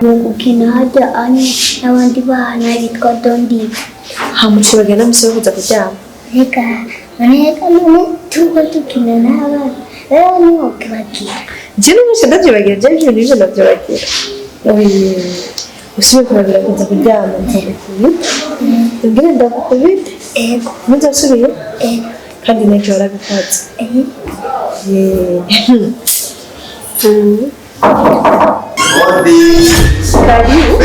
Mukina hajya ani n'abandi bana bitwa Dondi. Hamushira gana musohoza kuryama. Reka none tuba tukina n'abana. Rero niho kibagira. Je n'umushe ndavyibagira je n'ibintu ndavyibagira. Usibe kurabira kuza kuryama nzakubita. Ngire ndakubita. Ego. Muzasubiye? Ego. Kandi n'ejo warabikoze. Karibu.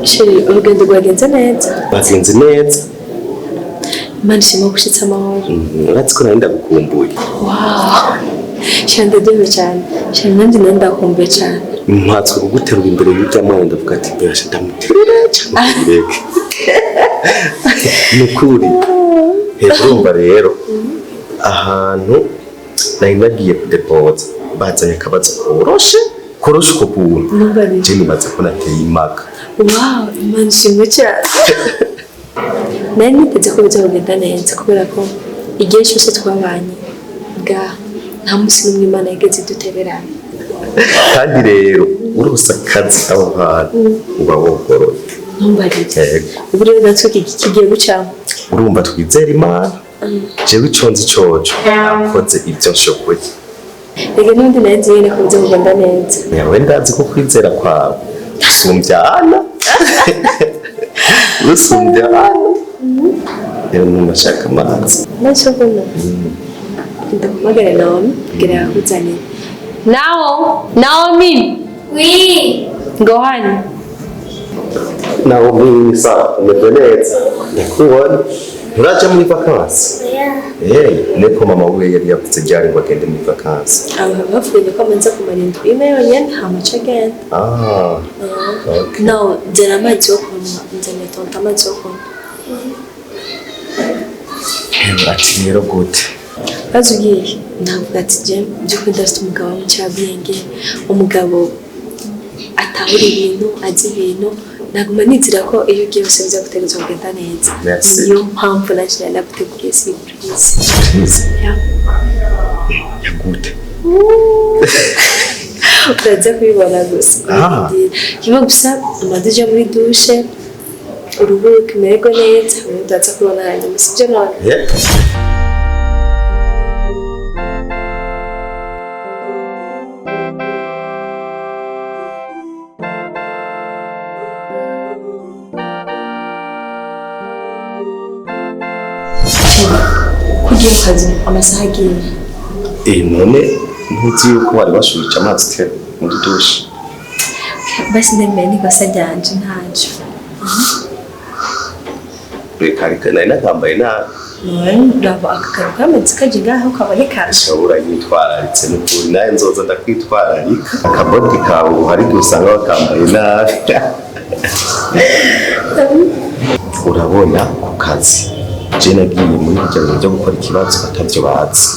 Sheri, urugendo rwagenze neza. Bagenze neza. Imana ishimwe gushitsa amahoro. Uretse ko nari ndagukumbuye. Wow. Sheri ndadyohewe cyane. Sheri nanjye nari ndakumbuye cyane. Mpatswe kuguterura imbere y'ijambo ndavuga ati mbese ndamuterura cyane. Nukuri. Urumva rero ahantu nari nagiye kudepoza bazanye akabazo koroshe uko kuntu. Je nibaza ko nateye imaka. Wow, Imana ishimwe cyane. Nari niteze ko bizagenda neza kubera ko igihe cyose twabanye nta munsi n'umwe Imana yigeze idutererana. Kandi rero urose akazi aho hantu uba wogoroye. Ntumbarire. Ubu rero natwe kigiye gucamo. Urumva twizera Imana. Jewe iconzi coco nakoze ibyo nshoboye. Rege n'undi nazi yene ko bizagenda neza. Yawe ndazi ko kwizera kwawe usumbyana. Usumbyana. Rero numashaka amazi. Nashobora. Ndakumagara Naomi kugira kuzane. Naomi. Oui. Ngohani. Naomi sa umebeleza. Ndakubona. Uraje muri vacances? Neko mama we yari yavuze ryari ngo agende muri vacances. Bavuye ko amanza kumara indwi imwe yonyene hamaca agenda. Okay. No, jana amazi yo kunywa, nzanye tonta amazi yo kunywa. Ati rero gute? Bazugiye navuga ati je byuko ndafite umugabo mu cyabiyenge, umugabo atahura ibintu, azi ibintu, naguma nizira ko iyo ugiye byose biza gutegereza kugenda neza. Niyo mpamvu naje ndaguteguriye surprise. Ya gute? Uraza kubibona gusa. Kiba gusa amaduje muri douche, uruhuke merego neza, uraza kubona hanyuma sibyo none. Kugiye kazi amasaha agiye. None ntuzi yuko wari washubije amazi te muri douche. Basi ndemeye nibasa ryanje ntaje. Reka nari nakambaye nabi. Ndaba akakaru kameze kaje ngaho kaboneka. Ashobora yitwararitse n'ukuri naye nzoza ndakwitwararika. Akabodi kawe hari gusanga bakambaye nabi. Urabona ku kazi. Je nagiye muri bijyanye byo gukora ikibazo atavyo bazi.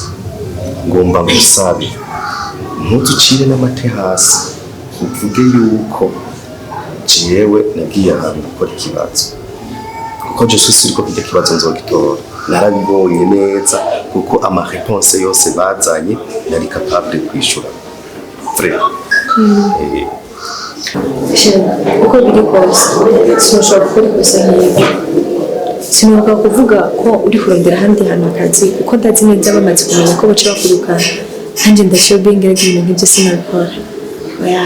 Ngomba gusabe. Ntutucire n'amate hasi. Uvuge yuko jewe nagiye ahantu gukora ikibazo. Kuko je susiri ko kijya kibazo nzogitora. Narabibonye neza kuko ama réponse yose bazanye nari capable kwishura. Frère. Uko biri kose sinshobora gukora ikosa nk'iryo. Sinuka kuvuga ko uri kurondera ahandi hantu akazi kuko ndazi neza bamaze kumenya ko baca bakurukana. Nanjye ndashoboye bengera ibintu nk'ibyo sinabikora. Oya,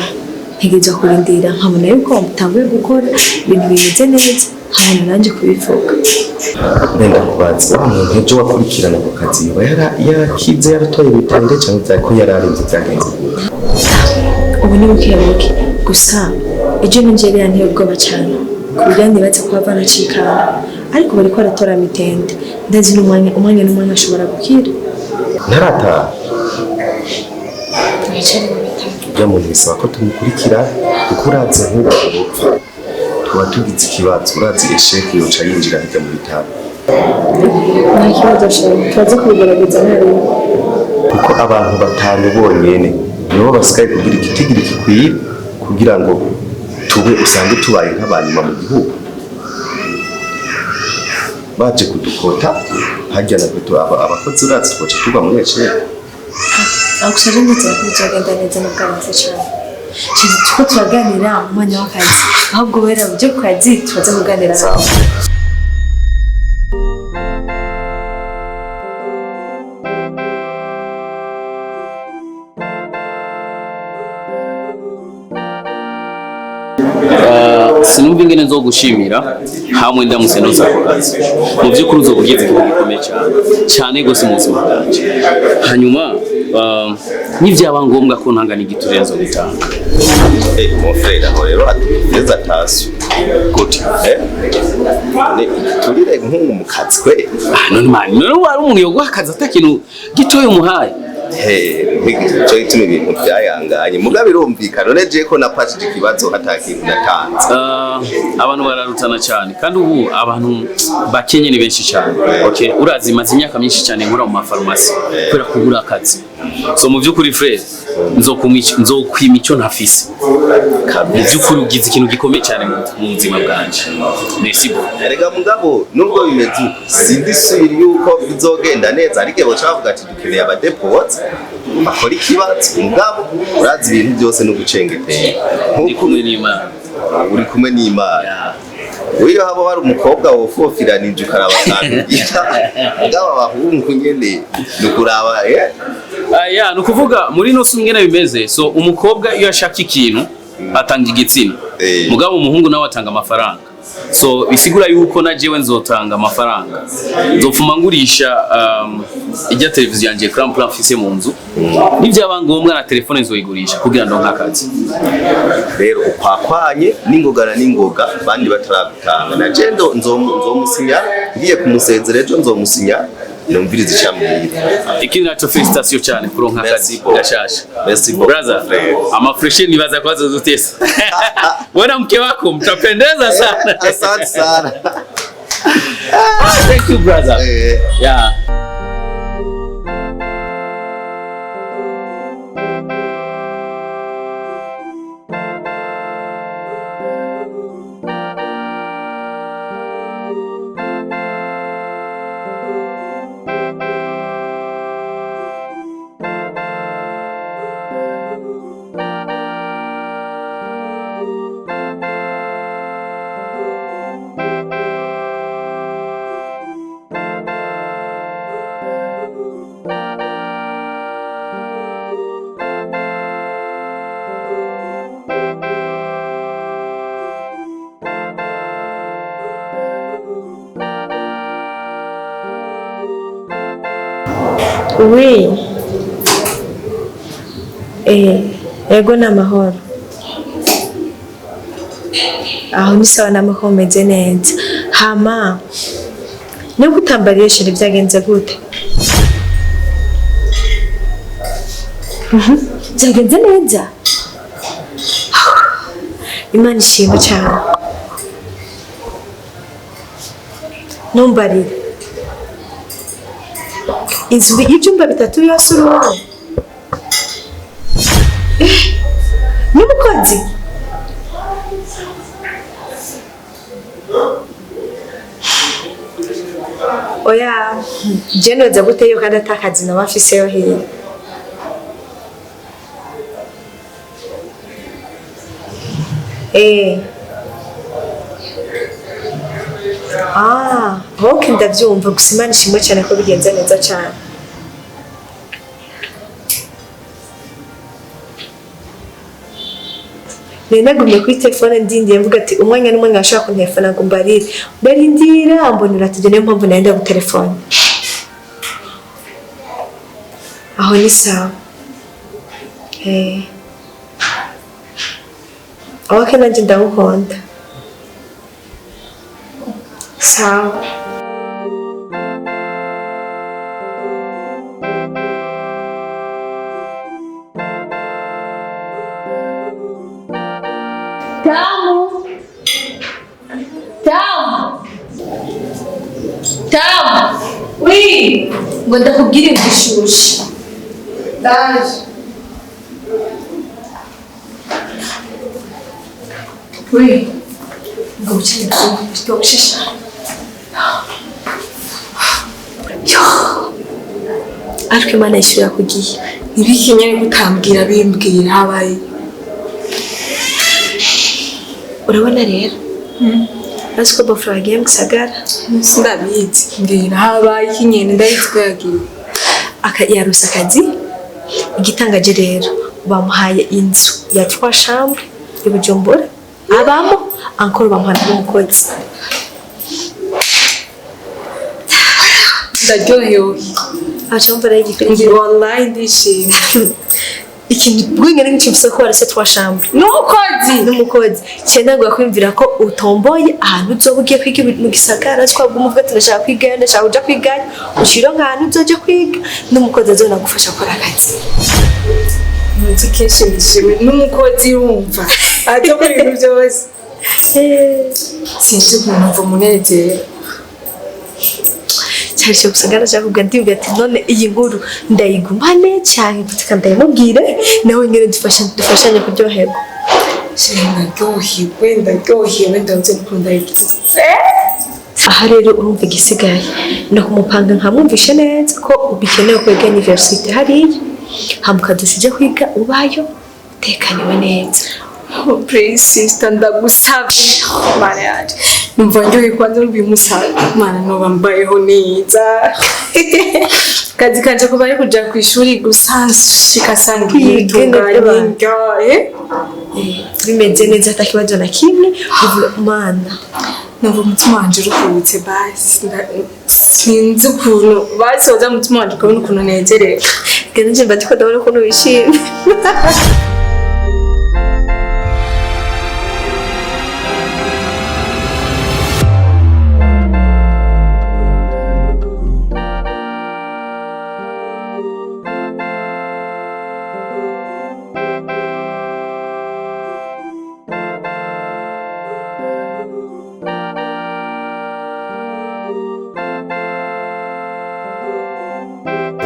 ntegereza kurindira nkabona yuko mutanguye gukora ibintu bimeze neza nkabona nanjye kubivuga. Nenda kubaza wa muntu ejo wakurikirana ku kazi yarakize yaratoye bitande cyangwa byako yararinze byagenze. Ubu ni buke gusa ejo ninjye yanteye ubwoba cyane kugira nibaze ko bava nacikana ariko bari ko aratora mitende ndazi n'umwanya ashobora gukira. Narata Nicaye mu bitaro. bya muntu bisaba ko tumukurikira kuko uraze nk'ubupfa tuba tugize ikibazo urazi esheke yoca yinjira hirya mu bitaro. nta kibazo shaka tubaze kubigerageza ntarebe Kuko abantu batanu bonyene nibo basigaye kugira igitigiri gikwiye kugira ngo tube usange tubaye nk'abanyuma mu gihugu. Baje kudukota hajya na abakozi urazi twaca tuba muri esheke. akushaje ndetse kuzagenda neza no bwamaze cyane tuko turaganira mu mwanya w'akazi ahubwo wera byo ku kazi tubaze kuganira nawe. sinumva ingene zo gushimira hamwe ndamutse no zakazi mu by'ukuri uzo bugize ikintu gikomeye cyane gose mu buzima bwanje. Hanyuma n'ivyaba ngombwa ko ntangana igiturire zo gitanga. Mon frère aho rero ateza tasu gute ne turire nk'umu kazi kwe. None mani none wari umuntu yo guhakaza atakintu gitoye umuhaye. Cyo ituma ibintu byayanganye mugabe birumvikana none je ko napashije ikibazo hatakintu natanze. Abantu bararutana cyane kandi ubu abantu bakenye ni benshi cyane. Okay, urazi maze imyaka myinshi cyane nkora mu mafarumasi kubera kubura akazi. So mu by'ukuri frère nzokwima icyo ntafise. Mu by'ukuri ugize ikintu gikomeye cyane mu buzima bwanje. Merci beaucoup. Erega mugabo nubwo bimeze sindi siri yuko bizogenda neza ariko bo cavuga ati dukeneye abadepots bakora ikibazo mugabo urazi ibintu byose no gucengetera. Ndi kumwe n'Imana. Uri kumwe n'Imana. Uyo habo bari umukobwa wofofiranije ukaraba kantu mugabo abahungu nyene nukuraba ya nukuvuga muri no sumwene bimeze. So umukobwa iyo ashaka ikintu atanga igitsina mugabo umuhungu nawe atanga amafaranga. So bisigura yuko na jewe nzotanga amafaranga nzopfuma ngurisha ijya televiziyo yanje Crown Plan fise mu nzu n'ivyaba ngombwa na telefone nzoyigurisha kugira ndo nkakazi. Rero ukwakwanye n'ingogana n'ingoga bandi bataragutanga na jendo nzomusinya ngiye kumusezera ejo nzomusinya numviriza icambwira. Ikindi naco felicitation cyane kuronka akazi gashasha. Merci beaucoup brother. Ama fresh nibaza kwazo zutesa. Bwana mke wako mtapendeza sana. Asante sana. Thank you brother. Yeah. Oui. Ego n'amahoro. Aho ni sawa n'amahoro meze neza. Hama no gutambariye shiri byagenze gute? Byagenze neza. Imana ishimwe cyane. Numbarire. Inzu y'ibyumba bitatu yose uruwo. N'umukozi. Oya, jenoza gute yo kandi atakazi na bafise yo hino. Okay ndavyumva gusa Imana ishimwe cyane ko bigenze neza cyane. Nagumye kuri telefone ndindiye mvuga ati umwanya n'umwanya ashaka kuntelefona ngo mbarindira mbonera tujye niyo mpamvu nenda ku telefone. Aho ni sawa. Okay nanjye ndagukunda. Sawa. Kamu. Tam! Oui! Ngo ndakubwire igishushe. Ndaje. Oui. Ngo uciye bitoshisha. Yo! Ariko Imana ishura kugiye. Ibiki nyene gutambwira bimbwira habaye. Urabona rero? Basi ko bafura agiye mu gisagara ndabizi mbwira habaye ikinyene ndahitwa yagiye yarusa akazi igitangaje rero bamuhaye inzu ya 3 chambre i Bujumbura abamo encore bamuhaye n'umukozi ndaryohewe acha mbere y'igikindi wallahi ndishimye ikintu bwingene nk'icyo ko warase 3 chambre n'umukozi cyenda ngo akwimvira ko utomboye ahantu uzobugiye kwiga mu gisagara twabwo umuvuga turashaka kwiga ndashaka kuja kwiga ushiro nk'ahantu uzoje kwiga n'umukozi azona gufasha gukora akazi munsi kenshi nishimye n'umukozi wumva aje kuri ibintu byose sinzi ukuntu mva umunezero cyari gisagara cyakubwa ndibwe ati none iyi nkuru ndayigumane cyane kutika ndayimubwire nawe ngene dufashanye kuryoherwa ndaryohiwe ndanze gukunda iki aha rero urumva igisigaye no kumupanga nkamwumvishe neza ko ubikenewe kwiga university hariya hamukadusije kwiga ubayo utekaniwe neza please sister ndagusabye mara yaje numva njoye kwanza uyu musaza mana no bambayeho neza kazi kanje ko bari kuja ku ishuri gusa shikasangiye tunganye bimeze neza atakibazo na kimwe mana numva umutima wanje uruhutse basi sinzi ukuntu basoza umutima wanje kubona ukuntu nezerewe kandi mba ndiko ndabona ukuntu wishimye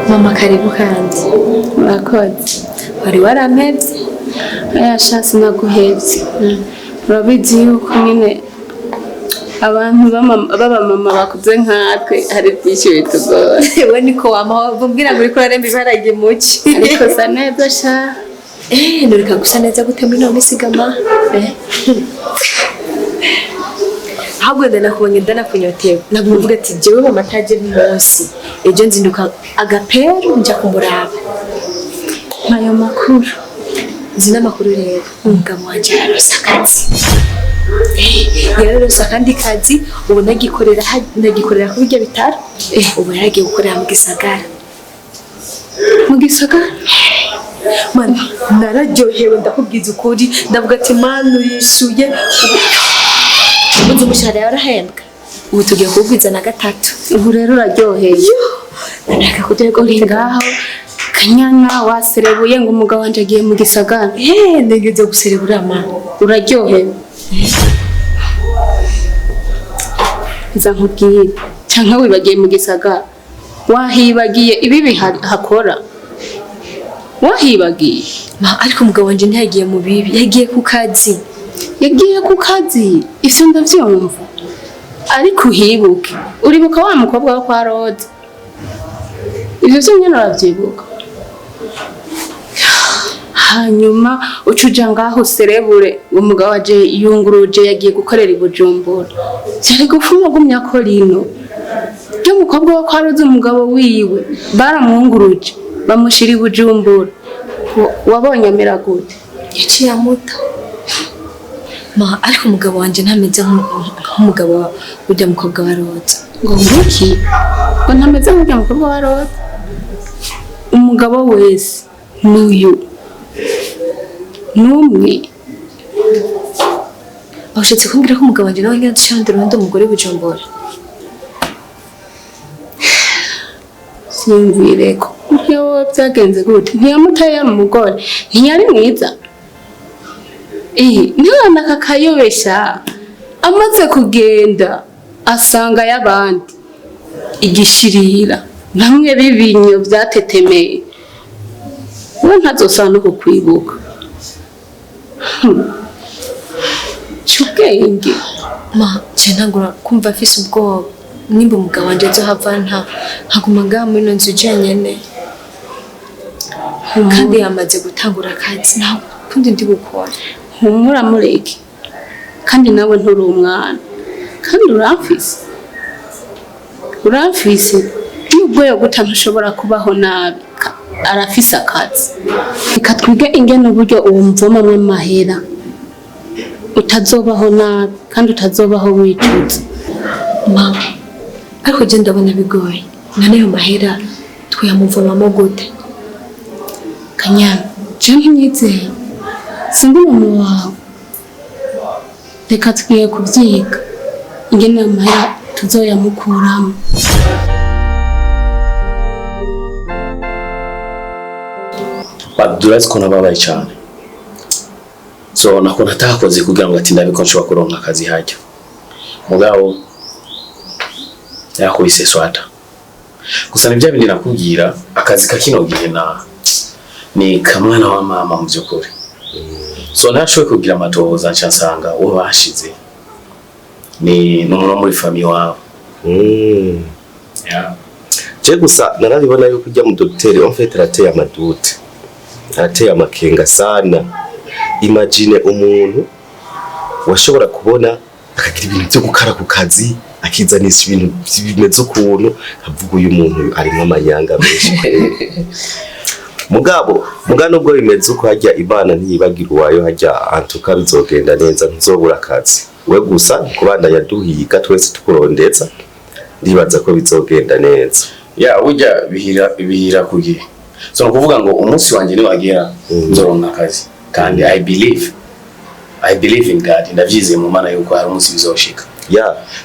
Mama karibu kandi murakoze wari warampevye yashatse naguhevye urabizi yuko nyine abantu b'abamama bakuze nkatwe hari byinshi bitugora we niko wamubwira ngo uriko uraremba ibarage muki ariko sa neza sha nureka gusa neza gute muri none sigama ahubwo ndakubonye ndanakunyotewe navuga ati jewe mama taje munsi ejo nzinduka agaperu nja kumuraba nayo makuru zina makuru rero umugabo wanje yarose akazi yarose kandi kazi ubu nagikorera ku bijya bitaro ubu yaragiye gukorera mu gisagara man nararyohewe ndakubwiza ukuri ndavuga ati manu yishuye ubu umushahara yarahembwa ubu tugiye kubwiza na 3 ubu rero uraryoheye ndaka kutego ngaho kanyana waserebuye ngo umugabo wanje agiye mu gisagara ndegeze guserebura mama uraryohewe iza nkubwire canke wibagiye mu gisagara wahibagiye ibi bihakora wahibagiye ariko umugabo wanje ntiyagiye mu bibi yagiye ku kazi ivyo ndavyumva ariko uhibuke uribuka wa mukobwa wo kwa Rode ivyo nyene uravyibuka hanyuma ucuja ngaho userebure umugabo waje yunguruje yagiye gukorera i Bujumbura cyari gufuma gumya ko rino byo mukobwa wo kwa Rode umugabo wiwe baramwunguruje bamushira i Bujumbura wabonye amera gute yaciye amuta ariko umugabo wanje ntameze nk'umugabo ujya mukobwa wa Rode ngo nguki ngo ntameze nk'ujya mukobwa wa Rode umugabo wese n'uyu numwe Aushatse kumbwira ko umugabo wanje nawe nyine dushandira undi umugore Bujumbura sinzire ko ntiyo byagenze gute ntiyamutaye umugore ntiyari mwiza ntiwana kakayobesha amaze kugenda asanga y'abandi igishirira namwe bibinyo byatetemeye we ntazosana no kukwibuka cyubwenge ma cenagura kumva afise ubwoba nimba umugabo wanje azohava nkaguma ngaha muri ino nzu jenyene kandi yamaze gutangura akazi nawe kundi ndi gukora humura mureke kandi nawe nturi umwana kandi urafise nubwo yoguta ntushobora kubaho nabi arafise akazi reka twige ingene uburyo uwumvomamwo amahera utazobaho nabi kandi utazobaho wicuza mama ariko je ndabona bigoye naneyo mahera twayamuvomamo gute kanyana je ntinyizeye sindi mama wawe reka twiye kubyiga ingene amahera tuzoyamukuramo Badurazi ko nababaye cyane so nako natakoze kugira ngo ati ndabiko nshobora kuronka akazi hajya mugabo yakubise swata gusa nibyo bindi nakubwira akazi kakino gihe ni kamwana wa mama mu byukuri so nashoboye kugira amatohoza nsanga uwo bashize ni n'umuntu muri famille wabo je gusa narabibona yuko ujya mu docteur en fait arateye amadute arateye amakenga sana. Imagine umuntu washobora kubona akagira ibintu byo gukara ku kazi akizanisha ibintu bimeze ukuntu avuga uyu muntu arimo amanyanga menshi mugabo nubwo bimeze uko hajya Imana ntiyibagira uwayo hajya antuka bizogenda neza ntuzobura akazi we gusa kubanda yaduhiga twese tukurondeza ndibaza ko bizogenda neza ujya bihira kugihe so kuvuga ngo umunsi wanje ni wagera nzoronka akazi kandi I believe in God ndavyize mu mana yuko hari umunsi bizoshika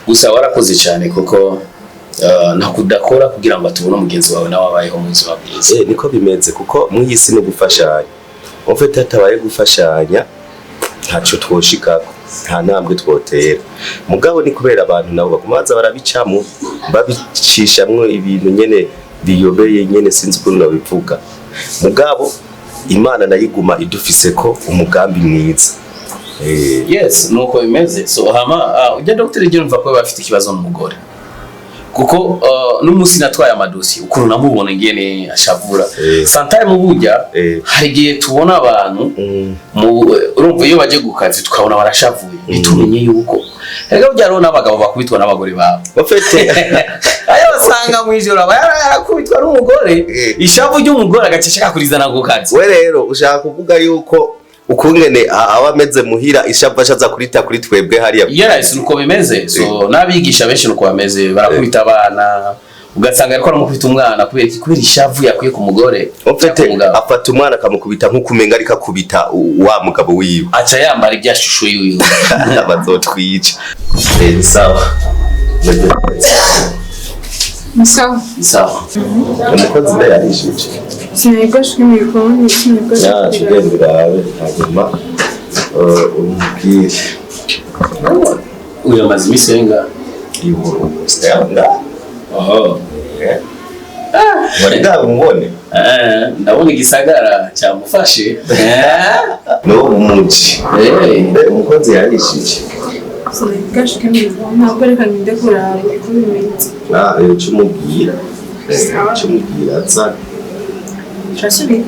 gusa warakoze cyane kuko nakudakora kugira ngo tubone umugenzi wawe nawe abayeho mu buzima bwiza niko bimeze kuko mu yisi no gufashanya ofete atabaye gufashanya ntaco twoshika nta ntambwe twotera mugabo ni kubera abantu nabo bakumaza barabicamo babicishamwe ibintu nyene biyobeye nyene sinzi ukuntu nabivuga mugabo Imana nayiguma idufise ko umugambi mwiza yes nuko bimeze so hama ujya docteur je numva ko bafite ikibazo n'umugore kuko n'umunsi natwaye amadosi ukuntu namubona ngene ashavura santare mu bujya hari gihe tubona abantu urumva iyo baje gukazi tukabona barashavuye bitumenye yuko ega byaro n'abagabo bakubitwa n'abagore babo bafite ayo basanga mu ijoro yarakubitwa n'umugore ishavu ry'umugore agacishaka kurizana ku kazi we rero ushaka kuvuga yuko ukungene abameze muhira ishavu ashaza kurita kuri twebwe hariya yes nuko bimeze so nabigisha benshi nuko bameze barakubita abana ugasanga ariko aramukubita umwana kubera ishavu yakuye ku mugore afata umwana akamukubita nk'ukumenga ariko akubita wa mugabo wiwe aca yambara ibyashusho yiwe bazotwica sawa sawa umukozi nawe yarishije sinayigashwe mwikoni sinayigashwe birawe hanyuma umubwire uyu amaze imisenga y'uburu standa warega umubone ndabona igisagara cyamufashe no umuji umukozi yarishije sinayigashwe mwikoni ntabwo reka ngende kuraba uko bimeze cyumubwira atsa Trasubira.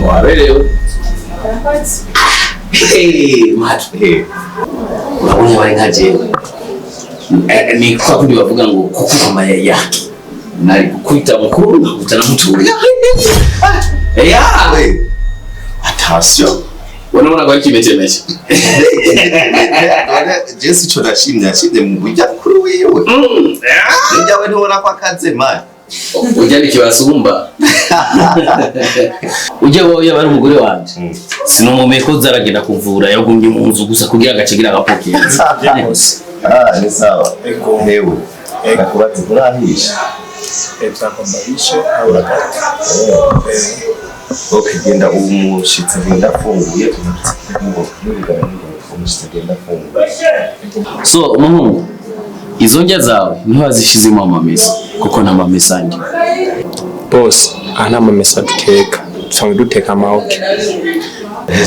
Waberewe. Mate. Urabona wari nkaje. Ni kwa kundi bavuga ngo kukuma yake. Nari kukwita mukuru nakutana mtu. Attention. Unaona kwa kimetemesha. Jesi cyo nashimye mu burya kuri wiwe. Njyawe ntibona kwa kaze mali. Ujyana ikibasumba ujya wowe yaba ari umugore wanje sinumumeko zaragenda kuvura yagumye mu nzu gusa kugira agacigira agapokezi ni sawa hewe nakubatse kurahisha twakombarishe aurakati okigenda umushitsi genda funguye ngo umushitsi genda funguye so muhungu izo ndya zawe niho wazishizemo amamesa kuko nta mamesa ndi. Boss, nta mamesa duteka. Dusanzwe duteka amahoke.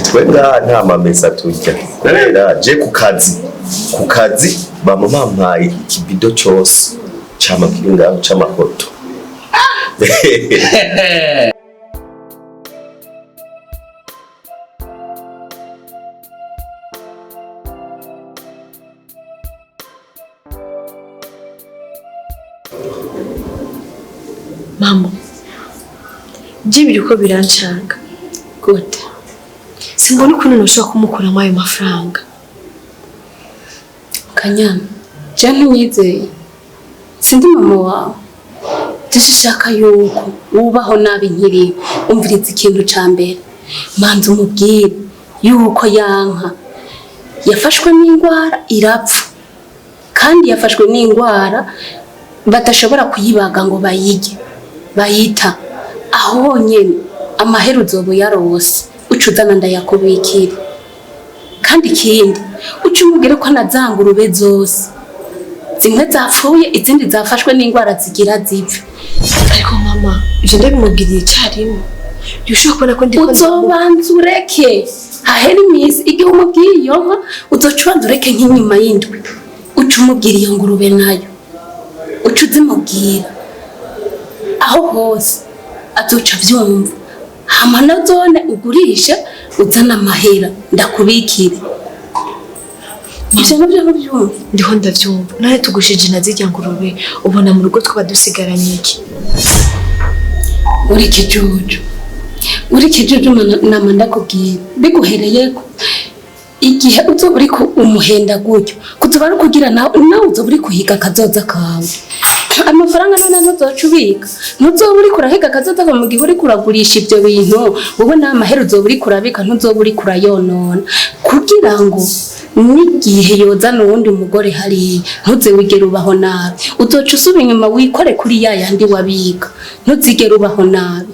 Twe nta mamesa turya. Kubera je ku kazi bampaye ikibido cyose c'amakinga c'amakoto. Mama, jibiri uko birancanga. gute Simbona ukuntu nashobora kumukuramo ayo mafaranga. Kanyana je ntunyizeye sindi mama wawe dushaka yuko ubaho nabi nkiri umviriza ikintu ca mbere manzi umubwire yuko yanka yafashwe n'indwara irapfa kandi yafashwe n'indwara batashobora kuyibaga ngo bayita aho nyene amaheruzo bo yarose ucudana ndayakubikira kandi ikindi ucumubwire ko nazangurube zose zimwe zapfuye izindi zafashwe n'indwara zigira zipfe. Ariko mama, je ndabimubwiriye icyarimwe. Yushobora kubona ko ndi uzobanza ureke hahera iminsi igihe umubwiye iyo nka uzocubanza ureke nk'inyuma y'indwi uca umubwira iyo ngurube nayo uca uzimubwira aho hose azoca avyumva hama na zone ugurisha uzana amahera ndakubikire. Ivyo navyo ntuvyumva. ndiho ndavyumva. None tugushije nazirya ngurube ubona mu rugo twaba dusigaranye iki? Uri kijuju nama ndakubwira biguhereyeko igihe uzoba uriko umuhenda gutyo kuzoba ari kugira nawe uzoba uri kuhiga akazoza kawe. Amafaranga none ntuzoca ubika ntuzoba uri kurahiga akazoza kawe mu gihe uri kuragurisha ivyo bintu wowe n'amahera uzoba uri kurabika ntuzoba uri kurayonona kugira ngo n'igihe yozana uwundi mugore hariya ntuze wigere ubaho nabi uzoca usubira inyuma wikore kuri ya yandi wabika ntuzigere ubaho nabi.